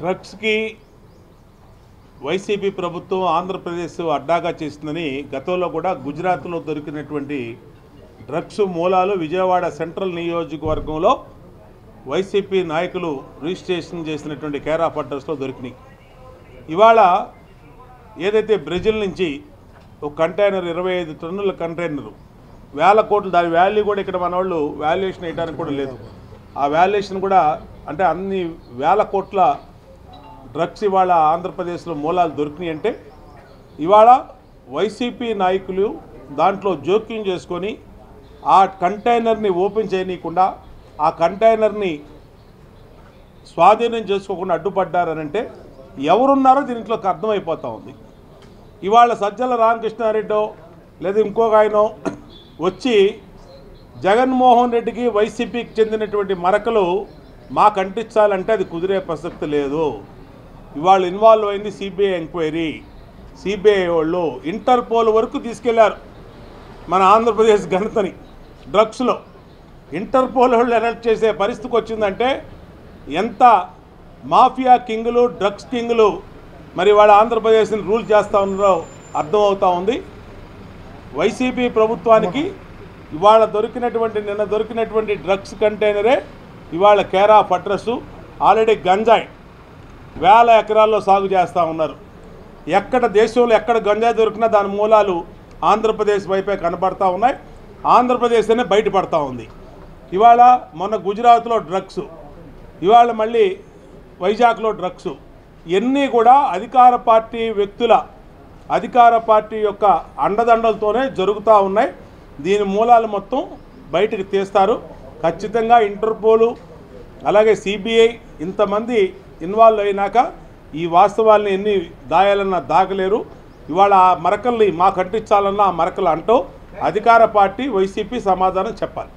డ్రగ్స్కి వైసీపీ ప్రభుత్వం ఆంధ్రప్రదేశ్ అడ్డాగా చేస్తుందని గతంలో కూడా గుజరాత్లో దొరికినటువంటి డ్రగ్స్ మూలాలు విజయవాడ సెంట్రల్ నియోజకవర్గంలో వైసీపీ నాయకులు రిజిస్ట్రేషన్ చేసినటువంటి కేర్ ఆఫ్ అడ్రస్లో దొరికినాయి. ఇవాళ ఏదైతే బ్రెజిల్ నుంచి ఒక కంటైనర్ 25 టన్నుల కంటైనరు వేల కోట్లు, దాని వాల్యూ కూడా ఇక్కడ మన వాళ్ళు వాల్యుయేషన్ వేయడానికి కూడా లేదు. ఆ వాల్యుయేషన్ కూడా అంటే అన్ని వేల కోట్ల డ్రగ్స్ ఇవాళ ఆంధ్రప్రదేశ్లో మూలాలు దొరికినాయి. అంటే ఇవాళ వైసీపీ నాయకులు దాంట్లో జోక్యం చేసుకొని ఆ కంటైనర్ని ఓపెన్ చేయనీయకుండా ఆ కంటైనర్ని స్వాధీనం చేసుకోకుండా అడ్డుపడ్డారనంటే ఎవరున్నారో దీంట్లోకి అర్థమైపోతూ ఉంది. ఇవాళ సజ్జల రామకృష్ణారెడ్డో లేదా ఇంకొక ఆయన వచ్చి జగన్మోహన్ రెడ్డికి వైసీపీకి చెందినటువంటి మరకలు మాకు అంటించాలంటే అది కుదిరే ప్రసక్తి లేదు. ఇవాళ ఇన్వాల్వ్ అయింది సిబిఐ ఎంక్వైరీ. సిబిఐ వాళ్ళు ఇంటర్పోల్ వరకు తీసుకెళ్లారు మన ఆంధ్రప్రదేశ్ ఘనతని. డ్రగ్స్లో ఇంటర్పోల్ వాళ్ళు అరెస్ట్ చేసే పరిస్థితికి వచ్చిందంటే ఎంత మాఫియా కింగులు, డ్రగ్స్ కింగులు మరి వాళ్ళ ఆంధ్రప్రదేశ్ని రూల్ చేస్తూ ఉన్నారో అర్థమవుతూ ఉంది. వైసీపీ ప్రభుత్వానికి ఇవాళ నిన్న దొరికినటువంటి డ్రగ్స్ కంటైనరే ఇవాళ కేర్ ఆఫ్ అడ్రస్. ఆల్రెడీ గంజాయి వేల ఎకరాల్లో సాగు చేస్తూ ఉన్నారు. దేశంలో ఎక్కడ గంజాయి దొరికినా దాని మూలాలు ఆంధ్రప్రదేశ్ వైపే కనబడతా ఉన్నాయి. ఆంధ్రప్రదేశ్ అనే బయటపడతా ఉంది. ఇవాళ మొన్న గుజరాత్లో డ్రగ్స్, ఇవాళ మళ్ళీ వైజాగ్లో డ్రగ్స్. ఇవన్నీ కూడా అధికార పార్టీ వ్యక్తుల, అధికార పార్టీ యొక్క అండదండలతోనే జరుగుతూ ఉన్నాయి. దీని మూలాలు మొత్తం బయటకు తీస్తారు. ఖచ్చితంగా ఇంటర్పోలు అలాగే సిబిఐ ఇంతమంది ఇన్వాల్వ్ అయినాక ఈ వాస్తవాల్ని ఎన్ని దాయాలన్నా దాగలేరు. ఇవాళ ఆ మరకల్ని మాకు అంటించాలన్నా ఆ మరకలు అంటూ అధికార పార్టీ వైసీపీ సమాధానం చెప్పాలి.